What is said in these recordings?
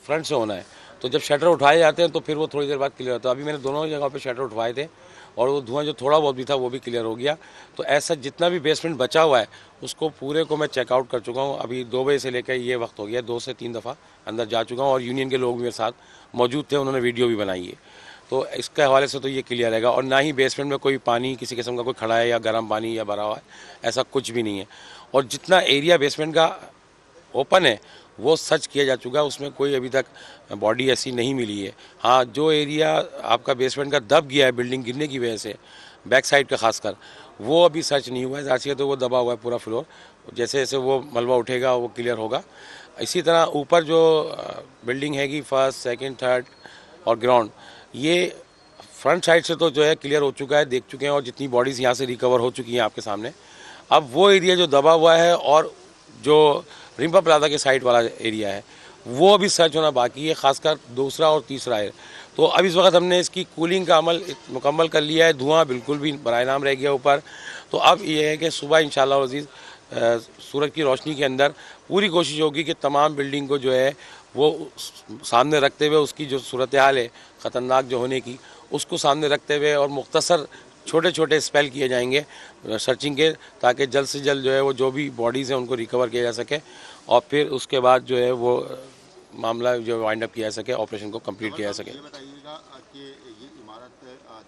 Front से होना है, तो जब शटर उठाए जाते हैं तो फिर वो थोड़ी देर बाद क्लियर होता है। अभी मैंने दोनों जगह पे शटर उठवाए थे और वो धुआं जो थोड़ा बहुत भी था वो भी क्लियर हो गया। तो ऐसा जितना भी बेसमेंट बचा हुआ है उसको पूरे को मैं चेकआउट कर चुका हूँ। अभी 2 बजे से लेकर ये वक्त हो गया, 2 से 3 दफ़ा अंदर जा चुका हूँ और यूनियन के लोग भी मेरे साथ मौजूद थे, उन्होंने वीडियो भी बनाई है। तो इसके हवाले से तो ये क्लियर रहेगा। और ना ही बेसमेंट में कोई पानी किसी किस्म का कोई खड़ा है या गर्म पानी या भरा हुआ है, ऐसा कुछ भी नहीं है। और जितना एरिया बेसमेंट का ओपन है वो सर्च किया जा चुका है, उसमें कोई अभी तक बॉडी ऐसी नहीं मिली है। हाँ, जो एरिया आपका बेसमेंट का दब गया है बिल्डिंग गिरने की वजह से, बैक साइड का खासकर, वो अभी सर्च नहीं हुआ है। ज़ाहिर सी तो वो दबा हुआ है पूरा फ्लोर, जैसे जैसे वो मलबा उठेगा वो क्लियर होगा। इसी तरह ऊपर जो बिल्डिंग हैगी, फर्स्ट सेकंड थर्ड और ग्राउंड, ये फ्रंट साइड से तो जो है क्लियर हो चुका है, देख चुके हैं और जितनी बॉडीज़ यहाँ से रिकवर हो चुकी हैं आपके सामने। अब वो एरिया जो दबा हुआ है और जो रिम्पा प्लाजा के साइड वाला एरिया है वो अभी सर्च होना बाकी है, खासकर दूसरा और तीसरा है। तो अब इस वक्त हमने इसकी कूलिंग का अमल मुकम्मल कर लिया है, धुआं बिल्कुल भी बराए नाम रह गया ऊपर। तो अब ये है कि सुबह इंशाअल्लाह अज़ीज़ सूरज की रोशनी के अंदर पूरी कोशिश होगी कि तमाम बिल्डिंग को जो है वो सामने रखते हुए उसकी जो सूरत हाल है ख़तरनाक जो होने की, उसको सामने रखते हुए और मुख्तसर छोटे छोटे स्पेल किए जाएंगे सर्चिंग के, ताकि जल्द से जल्द जो है वो जो भी बॉडीज़ हैं उनको रिकवर किया जा सके और फिर उसके बाद जो है वो मामला जो वाइंड अप किया जा सके, ऑपरेशन को कंप्लीट किया जा सके। ये बताइएगा कि ये इमारत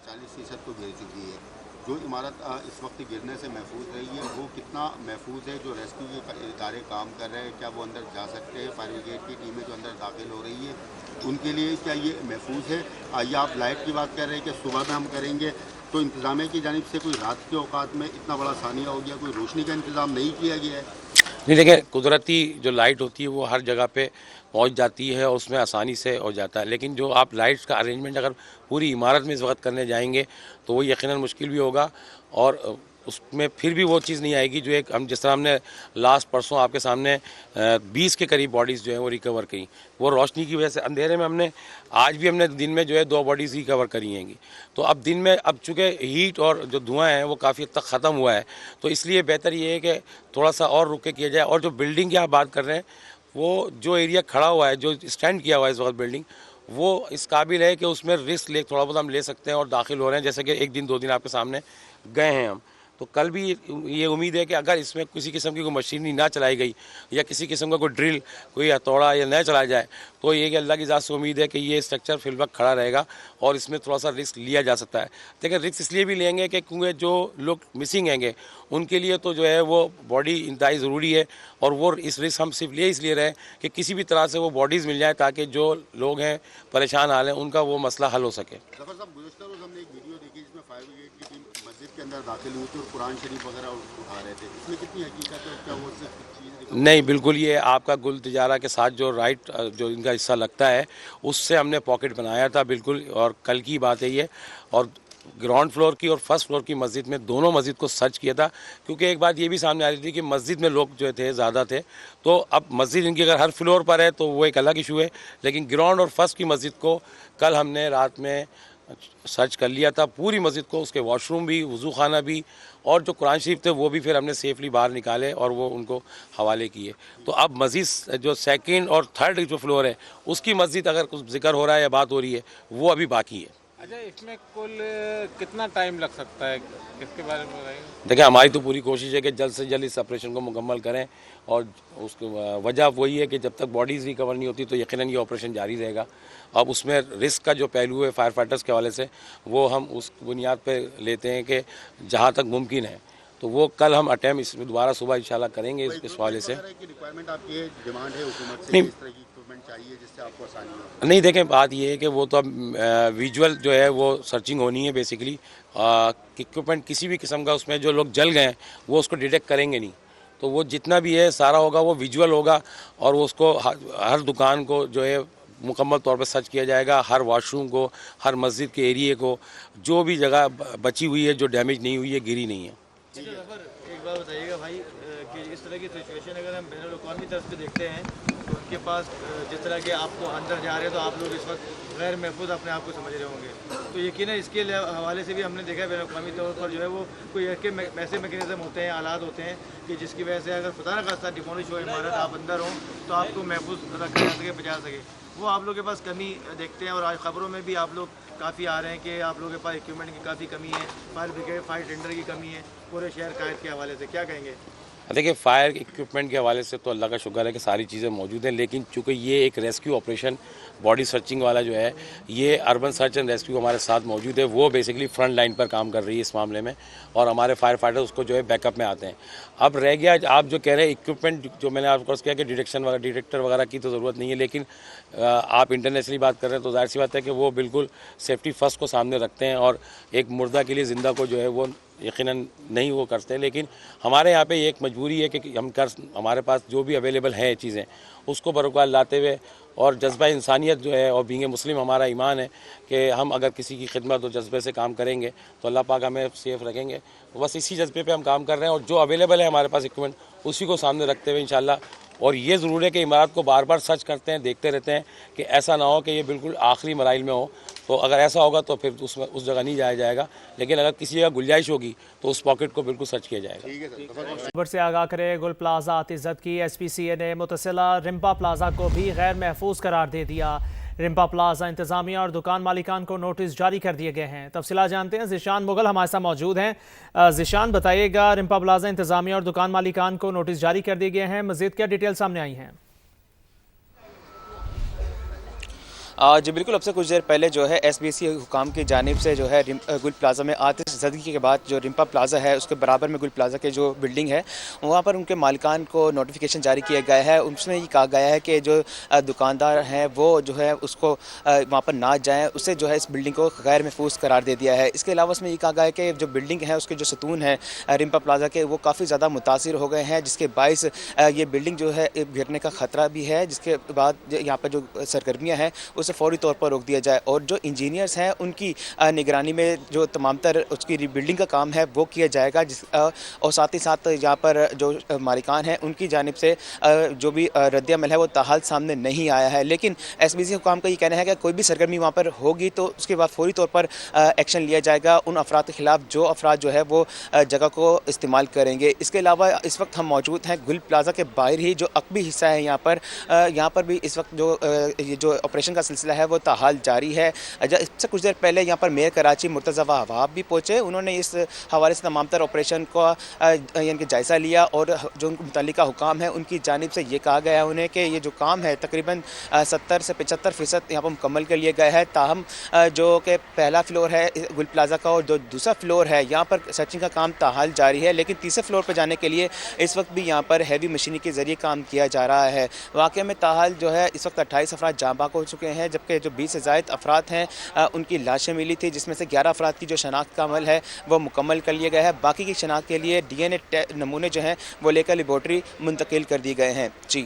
40% तो गिर चुकी है। जो इमारत इस वक्त गिरने से महफूज रही है वो कितना महफूज है? जो रेस्क्यू के इदारे काम कर रहे हैं क्या वो अंदर जा सकते हैं? फायर ब्रिगेड की टीमें जो अंदर दाखिल हो रही है उनके लिए क्या ये महफूज है? या आप लाइट की बात कर रहे हैं कि सुबह में हम करेंगे, तो इंतज़ामिया की जानिब से कोई रात के औकात में इतना बड़ा सानिया हो गया, कोई रोशनी का इंतज़ाम नहीं किया गया है? नहीं, देखिए, कुदरती जो लाइट होती है वो हर जगह पे पहुंच जाती है और उसमें आसानी से हो जाता है, लेकिन जो आप लाइट्स का अरेंजमेंट अगर पूरी इमारत में इस वक्त करने जाएंगे तो वो यकीनन मुश्किल भी होगा और उसमें फिर भी वो चीज़ नहीं आएगी जो एक हम जिस तरह हमने लास्ट परसों आपके सामने 20 के करीब बॉडीज़ जो है वो रिकवर करी। वो रोशनी की वजह से अंधेरे में हमने आज भी हमने दिन में जो है 2 बॉडीज़ रिकवर करी हैंगी। तो अब दिन में अब चूँकि हीट और जो धुआं है वो काफ़ी हद तक ख़त्म हुआ है, तो इसलिए बेहतर ये है कि थोड़ा सा और रुक के किया जाए। और जो बिल्डिंग की आप बात कर रहे हैं, वो जो एरिया खड़ा हुआ है, जो स्टैंड किया हुआ है इस वक्त बिल्डिंग, वो इस काबिल है कि उसमें रिस्क ले थोड़ा बहुत हम ले सकते हैं और दाखिल हो रहे हैं। जैसे कि 1 दिन 2 दिन आपके सामने गए हैं हम, तो कल भी ये उम्मीद है कि अगर इसमें किसी किस्म की कोई मशीनरी ना चलाई गई या किसी किस्म का कोई ड्रिल, कोई हथौड़ा या न चलाया जाए, तो ये कि अल्लाह की ज़ात से उम्मीद है कि ये स्ट्रक्चर फिल वक्त खड़ा रहेगा और इसमें थोड़ा सा रिस्क लिया जा सकता है। लेकिन रिस्क इसलिए भी लेंगे कि क्योंकि जो लोग मिसिंग हैंगे उनके लिए तो जो है वो बॉडी इंतहाई ज़रूरी है और वो इस रिस्क हम सिर्फ इसलिए रहे कि किसी भी तरह से वो बॉडीज़ मिल जाए ताकि जो लोग हैं परेशान हाल हैं उनका वो मसला हल हो सके। जफर साहब, गुज़श्ता रोज़ हमने एक वीडियो देखी जिसमें फायर ब्रिगेड की टीम मस्जिद के अंदर दाखिल हुई थी और कुरान शरीफ वगैरह उठा रहे थे। इसमें कितनी हकीकत है? क्या वो सिर्फ चीज़? नहीं, बिल्कुल, ये आपका गुल तिजारा के साथ जो राइट जो इनका हिस्सा लगता है उससे हमने पॉकेट बनाया था बिल्कुल, और कल की बात है ये। और ग्राउंड फ्लोर की और फर्स्ट फ्लोर की मस्जिद में दोनों मस्जिद को सर्च किया था, क्योंकि एक बात ये भी सामने आ रही थी कि मस्जिद में लोग जो थे ज़्यादा थे। तो अब मस्जिद इनकी अगर हर फ्लोर पर है तो वो एक अलग इशू है, लेकिन ग्राउंड और फर्स्ट की मस्जिद को कल हमने रात में सर्च कर लिया था, पूरी मस्जिद को, उसके वॉशरूम भी, वज़ू खाना भी, और जो कुरान शरीफ थे वो भी फिर हमने सेफली बाहर निकाले और वो उनको हवाले किए। तो अब मस्जिद जो सेकंड और थर्ड जो फ्लोर है उसकी मस्जिद अगर कुछ जिक्र हो रहा है या बात हो रही है वो अभी बाकी है। अच्छा, इसमें कुल कितना टाइम लग सकता है, इसके बारे में बताइए। देखिए, हमारी तो पूरी कोशिश है कि जल्द से जल्द इस ऑपरेशन को मुकम्मल करें, और उसकी वजह वही है कि जब तक बॉडीज़ रिकवर नहीं होती तो यकीनन ये ऑपरेशन जारी रहेगा। अब उसमें रिस्क का जो पहलू है फायर फाइटर्स के हवाले से वो हम उस बुनियाद पर लेते हैं कि जहाँ तक मुमकिन है तो वो कल हम अटैम्प्ट इसमें दोबारा सुबह इंशाल्लाह करेंगे इस हवाले से। रिक्वायरमेंट आपकी है, डिमांड है हुकूमत से, नहीं, इस तरह की इक्विपमेंट चाहिए जिससे आपको आसानी हो? नहीं, देखें, बात ये है कि वो तो अब विजुअल जो है वो सर्चिंग होनी है बेसिकली। इक्विपमेंट किसी भी किस्म का उसमें जो लोग जल गए हैं वो उसको डिटेक्ट करेंगे नहीं, तो वो जितना भी है सारा होगा वो विजुअल होगा और वो उसको हर दुकान को जो है मुकम्मल तौर पर सर्च किया जाएगा, हर वॉशरूम को, हर मस्जिद के एरिए को, जो भी जगह बची हुई है जो डैमेज नहीं हुई है, गिरी नहीं है। अच्छा जफर, एक बात बताइएगा भाई कि इस तरह की सिचुएशन अगर हम बैनुल अक़वामी तरफ से देखते हैं तो उनके पास जिस तरह के आपको अंदर जा रहे हैं तो आप लोग इस वक्त गैर महफूज अपने आप को समझ रहे होंगे, तो यकीनन इसके हवाले से भी हमने देखा है बैनुल अक़वामी तौर पर जो है वो कोई ऐसे मैकेनिज़्म होते हैं, आलात होते हैं कि जिसकी वजह से अगर खुदा न खास्ता डिमोलिश हो इमारत, आप अंदर हों तो आपको महफूज रखा जा सके, बचा सके। वो आप लोगों के पास कमी देखते हैं। और आज ख़बरों में भी आप लोग काफ़ी आ रहे हैं कि आप लोगों के पास इक्विपमेंट की काफ़ी कमी है, फायर ब्रिगेड फायर टेंडर की कमी है पूरे शहर कायद के हवाले से, क्या कहेंगे? देखिए, फायर इक्विपमेंट के हवाले से तो अल्लाह का शुक्र है कि सारी चीज़ें मौजूद हैं, लेकिन चूँकि ये एक रेस्क्यू ऑपरेशन बॉडी सर्चिंग वाला जो है, ये अर्बन सर्च एंड रेस्क्यू हमारे साथ मौजूद है। वो बेसिकली फ्रंट लाइन पर काम कर रही है इस मामले में, और हमारे फायर फाइटर उसको जो है बैकअप में आते हैं। अब रह गया, आप जो कह रहे हैं इक्विपमेंट, जो मैंने आपको किया कि डिटेक्टर वगैरह की तो ज़रूरत नहीं है, लेकिन आप इंटरनेशनली बात कर रहे हैं तो जाहिर सी बात है कि वो बिल्कुल सेफ्टी फर्स्ट को सामने रखते हैं, और एक मुर्दा के लिए ज़िंदा को जो है वो यकीनन नहीं वो करते। लेकिन हमारे यहाँ पे ये एक मजबूरी है कि हमारे पास जो भी अवेलेबल है चीज़ें उसको बरकरार लाते हुए, और जज्बा इंसानियत जो है, और बींग मुस्लिम हमारा ईमान है कि हम अगर किसी की खिदमत और जज्बे से काम करेंगे तो अल्लाह पाक हमें सेफ़ रखेंगे। तो बस इसी जज्बे पे हम काम कर रहे हैं, और जो अवेलेबल है हमारे पास इक्विपमेंट उसी को सामने रखते हुए इंशाल्लाह। और ये ज़रूर है कि इमारत को बार बार सर्च करते हैं, देखते रहते हैं कि ऐसा ना हो कि ये बिल्कुल आखिरी मराइल में हो। तो अगर ऐसा होगा तो फिर उस जगह नहीं जाया जाएगा, लेकिन अगर किसी जगह गुंजाइश होगी तो उस पॉकेट को बिल्कुल सर्च किया जाएगा। खबर से आगाह करे गुल प्लाजा आतिज़त की SPCA ने मुतसिला रिम्पा प्लाजा को भी गैर महफूज करार दे दिया। रिम्पा प्लाजा इंतजामिया और दुकान मालिकान को नोटिस जारी कर दिए गए हैं। तफसीलात जानते हैं, ज़िशान मुगल हमारे साथ मौजूद हैं। ज़िशान, बताइएगा, रिम्पा प्लाजा इंतजामिया और दुकान मालिकान को नोटिस जारी कर दिए गए हैं, मज़ीद क्या डिटेल सामने आई हैं? जी बिल्कुल, अब से कुछ देर पहले जो है SBC हुकाम की जानिब से जो है गुल प्लाजा में आतिशज़दगी के बाद जो रिम्पा प्लाजा है उसके बराबर में गुल प्लाजा के जो बिल्डिंग है वहाँ पर उनके मालिकान को नोटिफिकेशन जारी किया गया है। उसमें ये कहा गया है कि जो दुकानदार हैं वो जो है उसको वहाँ पर ना जाएँ, उससे जो है इस बिल्डिंग को गैर महफूज करार दे दिया है। इसके अलावा उसमें ये कहा गया है कि जो बिल्डिंग है उसके जो सतून है रिम्पा प्लाजा के वो काफ़ी ज़्यादा मुतासिर हो गए हैं, जिसके बाइस ये बिल्डिंग जो है गिरने का ख़तरा भी है, जिसके बाद यहाँ पर जो सरगर्मियाँ हैं उसे फौरी तौर पर रोक दिया जाए, और जो इंजीनियर्स हैं उनकी निगरानी में जो तमाम तर उसकी रीबिल्डिंग का काम है वो किया जाएगा। और साथ ही साथ यहाँ पर जो मालिकान हैं उनकी जानिब से जो भी रद्द-ए-अमल है वो ताहाल सामने नहीं आया है। लेकिन SBC हुकाम का ये कहना है कि कोई भी सरगर्मी वहाँ पर होगी तो उसके बाद फौरी तौर पर एक्शन लिया जाएगा उन अफराद के खिलाफ जो अफराद जो है वो जगह को इस्तेमाल करेंगे। इसके अलावा इस वक्त हम मौजूद हैं गुल प्लाजा के बाहर ही जो अकबी हिस्सा है, यहाँ पर भी इस वक्त ये जो ऑपरेशन का सिलसिला है वो ताहाल जारी है। इससे कुछ देर पहले यहाँ पर मेयर कराची मुर्तज़ा वहाब भी पहुँचे, उन्होंने इस हवाले से तमाम तर ऑपरेशन का यानी कि जायज़ा लिया, और जो उनको मुतल्लिका हुकाम है उनकी जानिब से ये कहा गया है उन्हें कि ये जो काम है तकरीबन 70 से 75% यहाँ पर मुकम्मल कर लिया गया है। ताहम जो कि पहला फ्लोर है गुल प्लाजा का और जो दूसरा फ्लोर है यहाँ पर सर्चिंग का काम ताहाल जारी है, लेकिन तीसरे फ्लोर पर जाने के लिए इस वक्त भी यहाँ पर हैवी मशीनरी के ज़रिए काम किया जा रहा है। वाक़े में ताहाल जो है इस वक्त 28 अफराद जाँ बाक हो चुके हैं, जबकि जो 20 से ज़ायद अफराद हैं उनकी लाशें मिली थी, जिसमें से 11 अफराद की जो शनाख्त का अमल है वो मुकम्मल कर लिया गया है। बाकी की शनाख्त के लिए DNA नमूने जो हैं वो लेकर लेबॉर्ट्री मुंतकिल कर दिए गए हैं। जी।